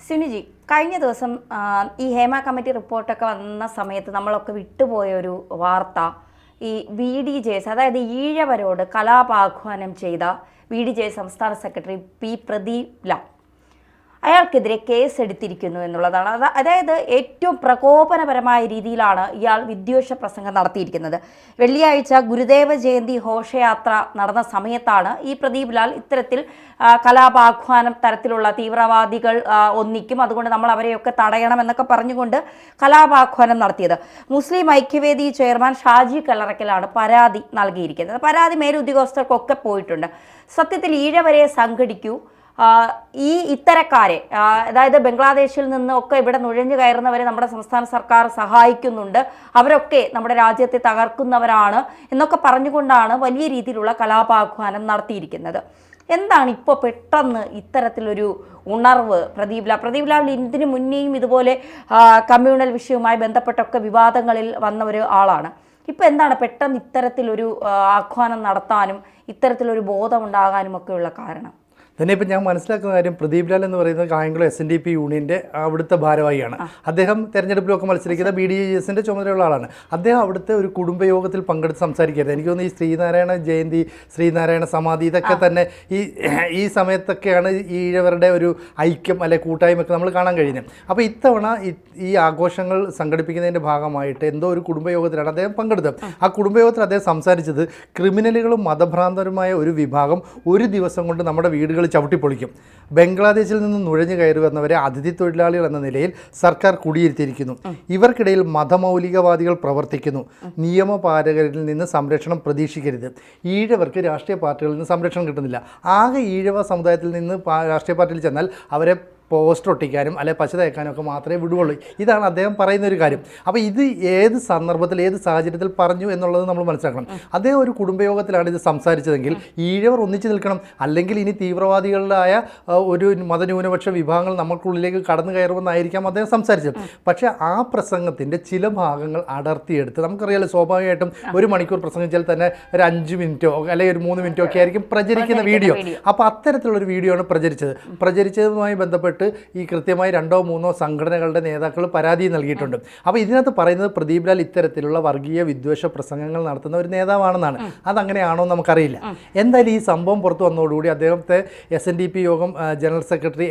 സുനിജി, കഴിഞ്ഞ ദിവസം ഈ ഹേമ കമ്മിറ്റി റിപ്പോർട്ടൊക്കെ വന്ന സമയത്ത് നമ്മളൊക്കെ വിട്ടുപോയ ഒരു വാർത്ത, ഈ VDJs, അതായത് ഈഴവരോട് കലാപാഹ്വാനം ചെയ്ത VDJ സംസ്ഥാന സെക്രട്ടറി പി പ്രദീപ് ലാൽ, അയാൾക്കെതിരെ കേസെടുത്തിരിക്കുന്നു എന്നുള്ളതാണ്. അതായത് ഏറ്റവും പ്രകോപനപരമായ രീതിയിലാണ് ഇയാൾ വിദ്വേഷ പ്രസംഗം നടത്തിയിരിക്കുന്നത്. വെള്ളിയാഴ്ച ഗുരുദേവ ജയന്തി ഘോഷയാത്ര നടന്ന സമയത്താണ് ഈ പ്രദീപ് ലാൽ ഇത്തരത്തിൽ കലാപാഹ്വാനം തരത്തിലുള്ള തീവ്രവാദികൾ ഒന്നിക്കും, അതുകൊണ്ട് നമ്മൾ അവരെയൊക്കെ തടയണം എന്നൊക്കെ പറഞ്ഞുകൊണ്ട് കലാപാഹ്വാനം നടത്തിയത്. മുസ്ലിം ഐക്യവേദി ചെയർമാൻ ഷാജി കല്ലറയ്ക്കലാണ് പരാതി നൽകിയിരിക്കുന്നത്. പരാതി മേലുദ്യോഗസ്ഥർക്കൊക്കെ പോയിട്ടുണ്ട്. സത്യത്തിൽ ഈഴവരെ സംഘടിക്കൂ, ഈ ഇത്തരക്കാരെ, അതായത് ബംഗ്ലാദേശിൽ നിന്നൊക്കെ ഇവിടെ നുഴഞ്ഞു കയറുന്നവരെ നമ്മുടെ സംസ്ഥാന സർക്കാർ സഹായിക്കുന്നുണ്ട്, അവരൊക്കെ നമ്മുടെ രാജ്യത്തെ തകർക്കുന്നവരാണ് എന്നൊക്കെ പറഞ്ഞുകൊണ്ടാണ് വലിയ രീതിയിലുള്ള കലാപാഹ്വാനം നടത്തിയിരിക്കുന്നത്. എന്താണ് ഇപ്പോൾ പെട്ടെന്ന് ഇത്തരത്തിലൊരു ഉണർവ്? പ്രദീപ് ലാൽ ഇതിനു മുന്നേയും ഇതുപോലെ കമ്മ്യൂണൽ വിഷയവുമായി ബന്ധപ്പെട്ടൊക്കെ വിവാദങ്ങളിൽ വന്ന ഒരു ആളാണ്. ഇപ്പോൾ എന്താണ് പെട്ടെന്ന് ഇത്തരത്തിലൊരു ആഹ്വാനം നടത്താനും ഇത്തരത്തിലൊരു ബോധമുണ്ടാകാനും ഒക്കെയുള്ള കാരണം? തന്നെ ഇപ്പം ഞാൻ മനസ്സിലാക്കുന്ന കാര്യം, പ്രദീപ് ലാൽ എന്ന് പറയുന്നത് കായംകുളം SNDP യൂണിയൻ്റെ അവിടുത്തെ ഭാരവാഹിയാണ്. അദ്ദേഹം തെരഞ്ഞെടുപ്പിലൊക്കെ മത്സരിക്കുന്ന BDJസിൻ്റെ ചുമതലയുള്ള ആളാണ്. അദ്ദേഹം അവിടുത്തെ ഒരു കുടുംബയോഗത്തിൽ പങ്കെടുത്ത് സംസാരിക്കരുത്. എനിക്ക് തോന്നുന്നു ഈ ശ്രീനാരായണ ജയന്തി, ശ്രീനാരായണ സമാധി, ഇതൊക്കെ തന്നെ ഈ സമയത്തൊക്കെയാണ് ഈ ഈഴവരുടെ ഒരു ഐക്യം അല്ലെ കൂട്ടായ്മയൊക്കെ നമ്മൾ കാണാൻ കഴിയുന്നത്. അപ്പോൾ ഇത്തവണ ഈ ആഘോഷങ്ങൾ സംഘടിപ്പിക്കുന്നതിൻ്റെ ഭാഗമായിട്ട് എന്തോ ഒരു കുടുംബയോഗത്തിലാണ് അദ്ദേഹം പങ്കെടുത്തത്. ആ കുടുംബയോഗത്തിൽ അദ്ദേഹം സംസാരിച്ചത് ക്രിമിനലുകളും മതഭ്രാന്തരുമായ ഒരു വിഭാഗം ഒരു ദിവസം കൊണ്ട് നമ്മുടെ വീടുകൾ ചവിട്ടിപ്പൊളിക്കും. ബംഗ്ലാദേശിൽ നിന്ന് നുഴഞ്ഞു കയറി വന്നവരെ അതിഥി തൊഴിലാളികൾ എന്ന നിലയിൽ സർക്കാർ കുടിയിരുത്തിയിരിക്കുന്നു. ഇവർക്കിടയിൽ മതമൗലികവാദികൾ പ്രവർത്തിക്കുന്നു. നിയമപാലകരിൽ നിന്ന് സംരക്ഷണം പ്രതീക്ഷിക്കരുത്. ഈഴവർക്ക് രാഷ്ട്രീയ പാർട്ടികളിൽ നിന്ന് സംരക്ഷണം കിട്ടുന്നില്ല. ആകെ ഈഴവ സമുദായത്തിൽ നിന്ന് രാഷ്ട്രീയ പാർട്ടിയിൽ ചെന്നാൽ അവരെ പോസ്റ്റർ ഒട്ടിക്കാനും അല്ലെ പശ തേക്കാനും ഒക്കെ മാത്രമേ വിടുകയുള്ളൂ. ഇതാണ് അദ്ദേഹം പറയുന്നൊരു കാര്യം. അപ്പോൾ ഇത് ഏത് സന്ദർഭത്തിൽ ഏത് സാഹചര്യത്തിൽ പറഞ്ഞു എന്നുള്ളത് നമ്മൾ മനസ്സിലാക്കണം. അദ്ദേഹം ഒരു കുടുംബയോഗത്തിലാണ് ഇത് സംസാരിച്ചതെങ്കിൽ ഈഴവർ ഒന്നിച്ചു നിൽക്കണം, അല്ലെങ്കിൽ ഇനി തീവ്രവാദികളുടെ ഒരു മതന്യൂനപക്ഷ വിഭാഗങ്ങൾ നമ്മൾക്കുള്ളിലേക്ക് കടന്നു കയറുമെന്നായിരിക്കാം അദ്ദേഹം സംസാരിച്ചത്. പക്ഷേ ആ പ്രസംഗത്തിൻ്റെ ചില ഭാഗങ്ങൾ അടർത്തിയെടുത്ത്, നമുക്കറിയാലോ സ്വാഭാവികമായിട്ടും ഒരു മണിക്കൂർ പ്രസംഗിച്ചാൽ തന്നെ ഒരു 5 മിനിറ്റോ അല്ലെങ്കിൽ ഒരു 3 മിനിറ്റോ ഒക്കെ ആയിരിക്കും പ്രചരിക്കുന്ന വീഡിയോ. അപ്പോൾ അത്തരത്തിലുള്ളൊരു വീഡിയോ ആണ് പ്രചരിച്ചതുമായി ബന്ധപ്പെട്ട് ഈ കൃത്യമായി 2 or 3 സംഘടനകളുടെ നേതാക്കൾ പരാതി നൽകിയിട്ടുണ്ട്. അപ്പോൾ ഇതിനകത്ത് പറയുന്നത് പ്രദീപ് ലാൽ ഇത്തരത്തിലുള്ള വർഗീയ വിദ്വേഷ പ്രസംഗങ്ങൾ നടത്തുന്ന ഒരു നേതാവാണെന്നാണ്. അതങ്ങനെയാണോ നമുക്കറിയില്ല. എന്തായാലും ഈ സംഭവം പുറത്തു വന്നതോടുകൂടി അദ്ദേഹത്തെ SNDP യോഗം ജനറൽ സെക്രട്ടറി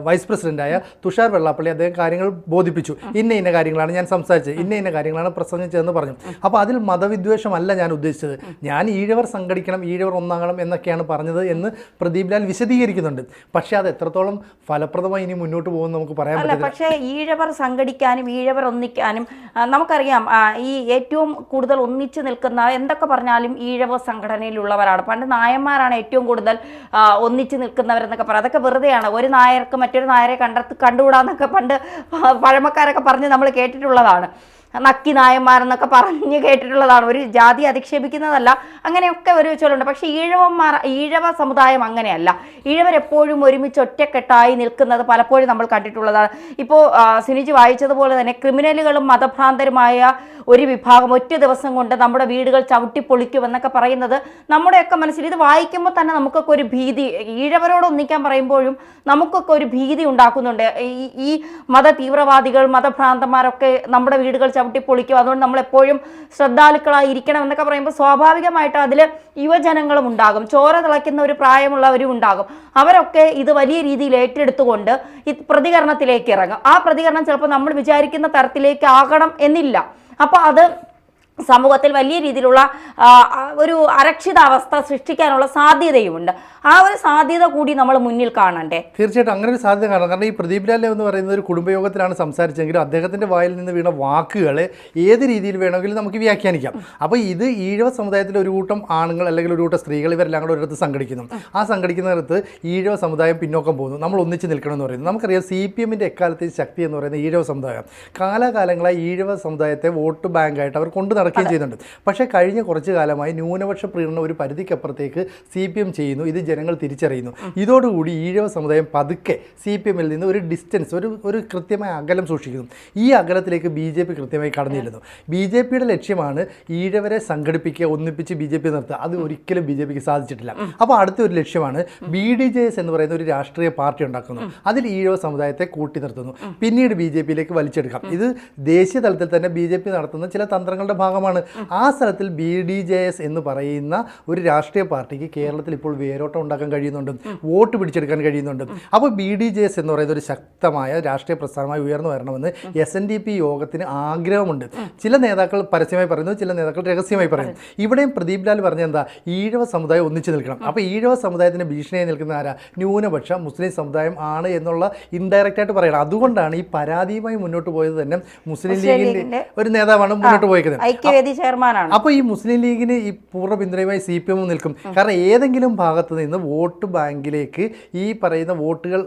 വൈസ് പ്രസിഡന്റായ തുഷാർ വെള്ളാപ്പള്ളി അദ്ദേഹം കാര്യങ്ങൾ ബോധിപ്പിച്ചു. ഇന്ന കാര്യങ്ങളാണ് ഞാൻ സംസാരിച്ചത്, ഇന്ന കാര്യങ്ങളാണ് പ്രസംഗിച്ചതെന്ന് പറഞ്ഞു. അപ്പോൾ അതിൽ മതവിദ്വേഷമല്ല ഞാൻ ഉദ്ദേശിച്ചത്, ഞാൻ ഈഴവർ സംഘടിക്കണം, ഈഴവർ ഒന്നാകണം എന്നൊക്കെയാണ് പറഞ്ഞത് എന്ന് പ്രദീപ് ലാൽ വിശദീകരിക്കുന്നുണ്ട്. പക്ഷേ അത് എത്രത്തോളം ഫലപ്രദമായി ഇനി മുന്നോട്ട് പോകുമെന്ന് നമുക്ക് പറയാൻ പറ്റില്ല. പക്ഷേ ഈഴവർ സംഘടിക്കാനും ഈഴവർ ഒന്നിക്കാനും നമുക്കറിയാം, ഈ ഏറ്റവും കൂടുതൽ ഒന്നിച്ചു നിൽക്കുന്ന എന്തൊക്കെ പറഞ്ഞാലും ഈഴവ സംഘടനയിലുള്ളവരാണ്. പണ്ട് നായന്മാരാണ് ഏറ്റവും കൂടുതൽ ഒന്നിച്ചു നിൽക്കുന്നവരെന്നൊക്കെ പറയാം. അതൊക്കെ വെറുതെയാണ്. ഒരു നായർക്ക് മറ്റൊരു നായരെ കണ്ടുകൂടാന്നൊക്കെ പണ്ട് പഴമക്കാരൊക്കെ പറഞ്ഞ് നമ്മൾ കേട്ടിട്ടുള്ളതാണ്. നക്കി നായന്മാരെന്നൊക്കെ പറഞ്ഞ് കേട്ടിട്ടുള്ളതാണ്. ഒരു ജാതി അധിക്ഷേപിക്കുന്നതല്ല, അങ്ങനെയൊക്കെ ഒരു ചൊല്ലുണ്ട്. പക്ഷേ ഈഴവ സമുദായം അങ്ങനെയല്ല. ഈഴവരെപ്പോഴും ഒരുമിച്ച് ഒറ്റക്കെട്ടായി നിൽക്കുന്നത് പലപ്പോഴും നമ്മൾ കണ്ടിട്ടുള്ളതാണ്. ഇപ്പോൾ സിനിജി വായിച്ചതുപോലെ തന്നെ ക്രിമിനലുകളും മതഭ്രാന്തരുമായ ഒരു വിഭാഗം ഒറ്റ ദിവസം കൊണ്ട് നമ്മുടെ വീടുകൾ ചവിട്ടിപ്പൊളിക്കുമെന്നൊക്കെ പറയുന്നത് നമ്മുടെയൊക്കെ മനസ്സിൽ, ഇത് വായിക്കുമ്പോൾ തന്നെ നമുക്കൊക്കെ ഒരു ഭീതി, ഈഴവരോട് ഒന്നിക്കാൻ പറയുമ്പോഴും നമുക്കൊക്കെ ഒരു ഭീതി ഉണ്ടാക്കുന്നുണ്ട്. ഈ മത തീവ്രവാദികൾ, മതഭ്രാന്തന്മാരൊക്കെ നമ്മുടെ വീടുകൾ ചവിട്ടിപ്പൊളിക്കും, അതുകൊണ്ട് നമ്മൾ എപ്പോഴും ശ്രദ്ധാലുക്കളായി ഇരിക്കണം എന്നൊക്കെ പറയുമ്പോൾ സ്വാഭാവികമായിട്ട് അതിൽ യുവജനങ്ങളും ഉണ്ടാകും, ചോര തിളയ്ക്കുന്ന ഒരു പ്രായമുള്ളവരും ഉണ്ടാകും. അവരൊക്കെ ഇത് വലിയ രീതിയിൽ ഏറ്റെടുത്തുകൊണ്ട് ഈ പ്രതികരണത്തിലേക്ക് ഇറങ്ങും. ആ പ്രതികരണം ചിലപ്പോൾ നമ്മൾ വിചാരിക്കുന്ന തരത്തിലേക്ക് ആകണം എന്നില്ല. അപ്പോൾ അത് സമൂഹത്തിൽ വലിയ രീതിയിലുള്ള ഒരു അരക്ഷിതാവസ്ഥ സൃഷ്ടിക്കാനുള്ള സാധ്യതയുമുണ്ട്. ആ ഒരു സാധ്യത കൂടി നമ്മൾ മുന്നിൽ കാണണ്ടേ? തീർച്ചയായിട്ടും അങ്ങനെ ഒരു സാധ്യത കാണണം. കാരണം ഈ പ്രദീപ് ലാൽ എന്ന് പറയുന്നത് ഒരു കുടുംബയോഗത്തിലാണ് സംസാരിച്ചെങ്കിലും അദ്ദേഹത്തിൻ്റെ വായിൽ നിന്ന് വീണ വാക്കുകളെ ഏത് രീതിയിൽ വേണമെങ്കിലും നമുക്ക് വ്യാഖ്യാനിക്കാം. അപ്പോൾ ഇത് ഈഴവ സമുദായത്തിലെ ഒരു കൂട്ടം ആണുങ്ങൾ അല്ലെങ്കിൽ ഒരു കൂട്ടം സ്ത്രീകൾ ഇവരെല്ലാം കൂടെ ഒരിടത്ത് സംഘടിക്കുന്നു. ആ സംഘടിക്കുന്നിടത്ത് ഈഴവ സമുദായം പിന്നോക്കം പോകുന്നു, നമ്മൾ ഒന്നിച്ച് നിൽക്കണം എന്ന് പറയുന്നത്. നമുക്കറിയാം CPMൻ്റെ എക്കാലത്തെ ശക്തി എന്ന് പറയുന്നത് ഈഴവ സമുദായം. കാലാകാലങ്ങളായി ഈഴവ സമുദായത്തെ വോട്ട് ബാങ്കായിട്ട് അവർ കൊണ്ടു നടക്കുകയും ചെയ്യുന്നുണ്ട്. പക്ഷേ കഴിഞ്ഞ കുറച്ച് കാലമായി ന്യൂനപക്ഷ പ്രീണനം ഒരു പരിധിക്കപ്പുറത്തേക്ക് CPM ചെയ്യുന്നു. ഇത് ജനങ്ങൾ തിരിച്ചറിയുന്നു. ഇതോടുകൂടി ഈഴവ സമുദായം പതുക്കെ CPM-ൽ നിന്ന് ഒരു ഡിസ്റ്റൻസ്, ഒരു കൃത്യമായ അകലം സൂക്ഷിക്കുന്നു. ഈ അകലത്തിലേക്ക് BJP കൃത്യമായി കടന്നു ചെല്ലുന്നു. BJPയുടെ ലക്ഷ്യമാണ് ഈഴവരെ സംഘടിപ്പിക്കുക, ഒന്നിപ്പിച്ച് BJP നിർത്തുക. അത് ഒരിക്കലും BJPക്ക് സാധിച്ചിട്ടില്ല. അപ്പോൾ അടുത്തൊരു ലക്ഷ്യമാണ് BDJS എന്ന് പറയുന്ന ഒരു രാഷ്ട്രീയ പാർട്ടി ഉണ്ടാക്കുന്നു. അതിൽ ഈഴവ സമുദായത്തെ കൂട്ടി നിർത്തുന്നു, പിന്നീട് BJPയിലേക്ക് വലിച്ചെടുക്കാം. ഇത് ദേശീയ തലത്തിൽ തന്നെ BJP നടത്തുന്ന ചില തന്ത്രങ്ങളുടെ ഭാഗമാണ്. ആ സ്ഥലത്തിൽ BDJS എന്ന് പറയുന്ന ഒരു രാഷ്ട്രീയ പാർട്ടിക്ക് കേരളത്തിൽ ഇപ്പോൾ വേരോട്ടം ഉണ്ടാക്കാൻ കഴിയുന്നുണ്ട്, വോട്ട് പിടിച്ചെടുക്കാൻ കഴിയുന്നുണ്ട്. അപ്പോൾ BDJS എന്ന് പറയുന്ന ഒരു ശക്തമായ രാഷ്ട്രീയ പ്രസ്ഥാനമായി ഉയർന്നു വരണമെന്ന് SNDP യോഗത്തിന് ആഗ്രഹമുണ്ട്. ചില നേതാക്കൾ പരസ്യമായി പറയുന്നു, ചില നേതാക്കൾ രഹസ്യമായി പറയുന്നു. ഇവിടെയും പ്രദീപ് ലാൽ പറഞ്ഞ എന്താ, ഈഴവ സമുദായം ഒന്നിച്ചു നിൽക്കണം. അപ്പോൾ ഈഴവ സമുദായത്തിന് ഭീഷണിയായി നിൽക്കുന്ന ആരാ? ന്യൂനപക്ഷ മുസ്ലിം സമുദായം ആണ് എന്നുള്ള ഇൻഡയറക്റ്റ് ആയിട്ട് പറയണം. അതുകൊണ്ടാണ് ഈ പരാതിയുമായി മുന്നോട്ട് പോയത് തന്നെ മുസ്ലിം ലീഗിന്റെ ഒരു നേതാവാണ് മുന്നോട്ട് പോയത്, ഐക്യവേദി ചെയർമാനാണ്. അപ്പോൾ ഈ മുസ്ലിം ലീഗിന് ഈ പൂർണ്ണ പിന്തുണയുമായി CPM നിൽക്കും. കാരണം ഏതെങ്കിലും ഭാഗത്ത് നിന്ന് വോട്ട് ബാങ്കിലേക്ക് ഈ പറയുന്ന വോട്ടുകൾ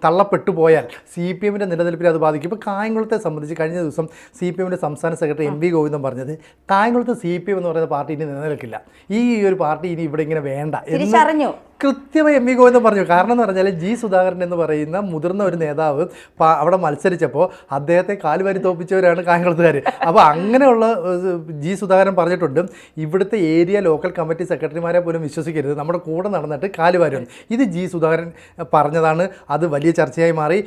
തള്ളപ്പെട്ടു പോയാൽ CPM-ന്റെ നിലനിൽപ്പിനെ അത് ബാധിക്കും. ഇപ്പോൾ കായംകുളത്തെ സംബന്ധിച്ച് കഴിഞ്ഞ ദിവസം CPM-ന്റെ സംസ്ഥാന സെക്രട്ടറി MV ഗോവിന്ദൻ പറഞ്ഞത് കായംകുളത്ത് CPM എന്ന് പറയുന്ന പാർട്ടി ഇനി നിലനിൽക്കില്ല, ഈ ഒരു പാർട്ടി ഇനി ഇവിടെ ഇങ്ങനെ വേണ്ട എന്ന് കൃത്യമായി MV ഗോവിന്ദൻ പറഞ്ഞു. കാരണം എന്ന് പറഞ്ഞാൽ G സുധാകരൻ എന്ന് പറയുന്ന മുതിർന്ന ഒരു നേതാവ് അവിടെ മത്സരിച്ചപ്പോൾ അദ്ദേഹത്തെ കാലുവാരി തോപ്പിച്ചവരാണ് കായംകുളത്തുകാർ. അപ്പോൾ അങ്ങനെയുള്ള G സുധാകരൻ പറഞ്ഞിട്ടുണ്ട്, ഇവിടുത്തെ ഏരിയ ലോക്കൽ കമ്മിറ്റി സെക്രട്ടറിമാരെ പോലും വിശ്വസിക്കരുത്, നമ്മുടെ കൂടെ നടന്നിട്ട് കാലുവാരും. ഇത് G സുധാകരൻ പറഞ്ഞതാണ്. അത് വലിയ ചർച്ചയായി മാറി.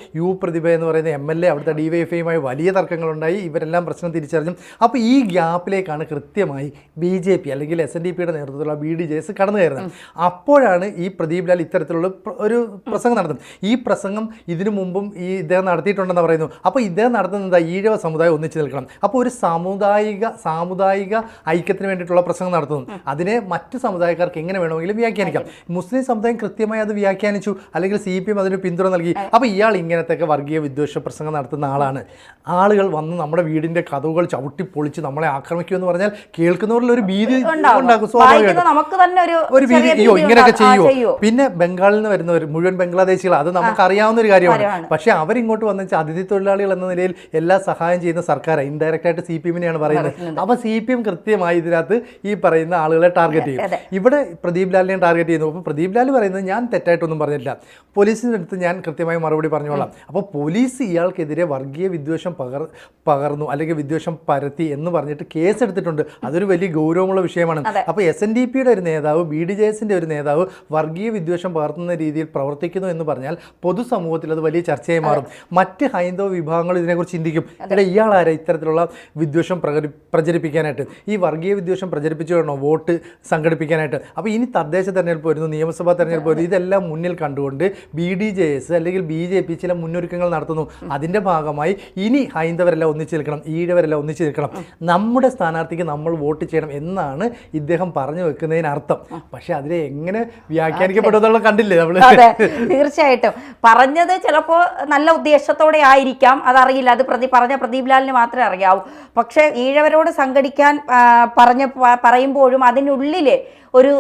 പ്രതിഭ എന്ന് പറയുന്ന MLA അവിടുത്തെ DYFI-യുമായി വലിയ തർക്കങ്ങളുണ്ടായി. ഇവരെല്ലാം പ്രശ്നം തിരിച്ചറിഞ്ഞു. അപ്പോൾ ഈ ഗ്യാപ്പിലേക്കാണ് കൃത്യമായി BJP അല്ലെങ്കിൽ SNDP-യുടെ നേതൃത്വത്തിലുള്ള BDJS കടന്നു കയറുന്നത്. അപ്പോഴാണ് ഈ പ്രദീപ് ലാൽ ഇത്തരത്തിലുള്ള ഒരു പ്രസംഗം നടത്തുന്നത്. ഈ പ്രസംഗം ഇതിനു മുമ്പും ഇദ്ദേഹം നടത്തിയിട്ടുണ്ടെന്ന് പറയുന്നു. അപ്പോൾ ഇദ്ദേഹം നടത്തുന്നത് ഈഴവ സമുദായം ഒന്നിച്ചു നിൽക്കണം. അപ്പോൾ ഒരു സാമുദായിക ഐക്യത്തിന് വേണ്ടിയിട്ടുള്ള പ്രസംഗം നടത്തുന്നു. അതിനെ മറ്റ് സമുദായക്കാർക്ക് എങ്ങനെ വേണമെങ്കിലും വ്യാഖ്യാനിക്കാം. മുസ്ലിം സമുദായം കൃത്യമായി അത് വ്യാഖ്യാനിച്ചു, അല്ലെങ്കിൽ CPM അതിന് പിന്തുണ നൽകി. അപ്പോൾ ഇയാൾ ഇങ്ങനത്തെ വർഗീയ വിദ്വേഷ പ്രസംഗം നടത്തുന്ന ആളാണ്. ആളുകൾ വന്ന് നമ്മുടെ വീടിൻ്റെ കഥകൾ ചവിട്ടി പൊളിച്ച് നമ്മളെ ആക്രമിക്കുമെന്ന് പറഞ്ഞാൽ കേൾക്കുന്നവരിൽ ഒരു ഭീതി ഉണ്ടാക്കും. സ്വാഭാവികമായിട്ടും ഒരു ഭീതി, ഇങ്ങനെയൊക്കെ ചെയ്യുമോ? പിന്നെ ബംഗാളിൽ നിന്ന് വരുന്നവർ മുഴുവൻ ബംഗ്ലാദേശികൾ, അത് നമുക്ക് അറിയാവുന്ന ഒരു കാര്യമാണ്. പക്ഷേ അവരിങ്ങോട്ട് വന്നു വെച്ചാൽ അതിഥി തൊഴിലാളികൾ എന്ന നിലയിൽ എല്ലാ സഹായം ചെയ്യുന്ന സർക്കാർ ഇൻഡയറക്റ്റ് ആയിട്ട് CPM-നെയാണ് പറയുന്നത്. അപ്പോൾ CPM കൃത്യമായി ഇതിനകത്ത് ഈ പറയുന്ന ആളുകളെ ടാർഗറ്റ് ചെയ്യും. ഇവിടെ പ്രദീപ് ലാലിനെ ടാർഗറ്റ് ചെയ്യുന്നു. അപ്പോൾ പ്രദീപ് ലാൽ പറയുന്നത് ഞാൻ തെറ്റായിട്ടൊന്നും പറഞ്ഞിട്ടില്ല, പോലീസിൻ്റെ അടുത്ത് ഞാൻ കൃത്യമായി മറുപടി പറഞ്ഞോളാം. അപ്പോൾ പോലീസ് ഇയാൾക്കെതിരെ വർഗീയ വിദ്വേഷം പകർന്നു അല്ലെങ്കിൽ വിദ്വേഷം പരത്തി എന്ന് പറഞ്ഞിട്ട് കേസ് എടുത്തിട്ടുണ്ട്. അതൊരു വലിയ ഗൗരവമുള്ള വിഷയമാണ്. അപ്പോൾ SNDP-യുടെ ഒരു നേതാവ്, BDJS-ന്റെ ഒരു നേതാവ് വർഗീയ വിദ്വേഷം പകർത്തുന്ന രീതിയിൽ പ്രവർത്തിക്കുന്നു എന്ന് പറഞ്ഞാൽ പൊതുസമൂഹത്തിൽ അത് വലിയ ചർച്ചയായി മാറും. മറ്റ് ഹൈന്ദവ വിഭാഗങ്ങൾ ഇതിനെക്കുറിച്ച് ചിന്തിക്കും, ഇയാളാരെ ഇത്തരത്തിലുള്ള വിദ്വേഷം പ്രചരിപ്പിക്കാനായിട്ട്, ഈ വർഗീയ വിദ്വേഷം പ്രചരിപ്പിച്ചു വേണോ വോട്ട് സംഘടിപ്പിക്കാനായിട്ട്. അപ്പോൾ ഇനി തദ്ദേശ തെരഞ്ഞെടുപ്പ് വരുന്നു, നിയമസഭാ തെരഞ്ഞെടുപ്പ് വരുന്നു. ഇതെല്ലാം മുന്നിൽ കണ്ടുകൊണ്ട് BDJS അല്ലെങ്കിൽ BJP ചില മുന്നൊരുക്കങ്ങൾ നടത്തുന്നു. അതിൻ്റെ ഭാഗമായി ഇനി ഹൈന്ദവരെല്ലാം ഒന്നിച്ചു നിൽക്കണം, ഈഴവരെല്ലാം ഒന്നിച്ചു നിൽക്കണം, നമ്മുടെ സ്ഥാനാർത്ഥിക്ക് നമ്മൾ വോട്ട് ചെയ്യണം എന്നാണ് ഇദ്ദേഹം പറഞ്ഞു വെക്കുന്നതിനർത്ഥം. പക്ഷെ അതിനെ എങ്ങനെ വ്യാഖ്യാനിക്കപ്പെടുന്നുള്ള കണ്ടില്ലേ നമ്മൾ? തീർച്ചയായിട്ടും പറഞ്ഞത് ചിലപ്പോൾ നല്ല ഉദ്ദേശത്തോടെ ആയിരിക്കാം, അതറിയില്ല. അത് പറഞ്ഞ പ്രദീപ് ലാലിന് മാത്രമേ അറിയാവൂ. പക്ഷേ ഈഴവരോട് സംഘടിക്കാൻ പറയുമ്പോഴും അതിനുള്ളിൽ ഒരു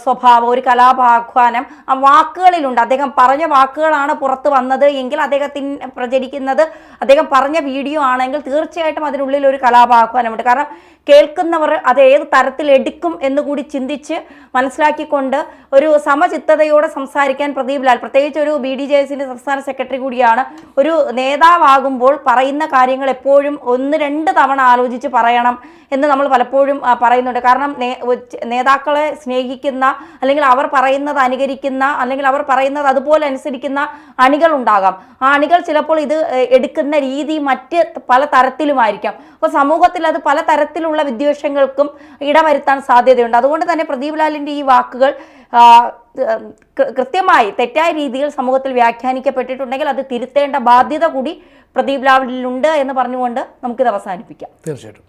സ്വഭാവം, ഒരു കലാപാഹ്വാനം ആ വാക്കുകളിലുണ്ട്. അദ്ദേഹം പറഞ്ഞ വാക്കുകളാണ് പുറത്ത് വന്നത് എങ്കിൽ, അദ്ദേഹത്തിന് പ്രചരിക്കുന്നത് അദ്ദേഹം പറഞ്ഞ വീഡിയോ ആണെങ്കിൽ തീർച്ചയായിട്ടും അതിനുള്ളിൽ ഒരു കലാപാഹ്വാനമുണ്ട്. കാരണം കേൾക്കുന്നവർ അത് ഏത് തരത്തിൽ എടുക്കും എന്നുകൂടി ചിന്തിച്ച് മനസ്സിലാക്കിക്കൊണ്ട് ഒരു സമചിത്തതയോടെ സംസാരിക്കാൻ പ്രദീപ് ലാൽ, പ്രത്യേകിച്ച് ഒരു BDJS-ന്റെ സംസ്ഥാന സെക്രട്ടറി കൂടിയാണ്, ഒരു നേതാവാകുമ്പോൾ പറയുന്ന കാര്യങ്ങൾ എപ്പോഴും 1-2 തവണ ആലോചിച്ച് പറയണം എന്ന് നമ്മൾ പലപ്പോഴും പറയുന്നുണ്ട്. കാരണം നേതാക്കളെ സ്നേഹിക്കുന്ന, അല്ലെങ്കിൽ അവർ പറയുന്നത് അനുകരിക്കുന്ന, അല്ലെങ്കിൽ അവർ പറയുന്നത് അതുപോലെ അനുസരിക്കുന്ന അണികളുണ്ടാകാം. ആ അണികൾ ചിലപ്പോൾ ഇത് എടുക്കുന്ന രീതി മറ്റ് പല തരത്തിലുമായിരിക്കാം. അപ്പോൾ സമൂഹത്തിൽ അത് പല തരത്തിലുള്ള വിദ്വേഷങ്ങൾക്കും ഇടവരുത്താൻ സാധ്യതയുണ്ട്. അതുകൊണ്ട് തന്നെ പ്രദീപ് ലാലിൻ്റെ ഈ വാക്കുകൾ കൃത്യമായി തെറ്റായ രീതിയിൽ സമൂഹത്തിൽ വ്യാഖ്യാനിക്കപ്പെട്ടിട്ടുണ്ടെങ്കിൽ അത് തിരുത്തേണ്ട ബാധ്യത കൂടി പ്രദീപ് ലാലിനുണ്ട് എന്ന് പറഞ്ഞുകൊണ്ട് നമുക്കിത് അവസാനിപ്പിക്കാം. തീർച്ചയായിട്ടും.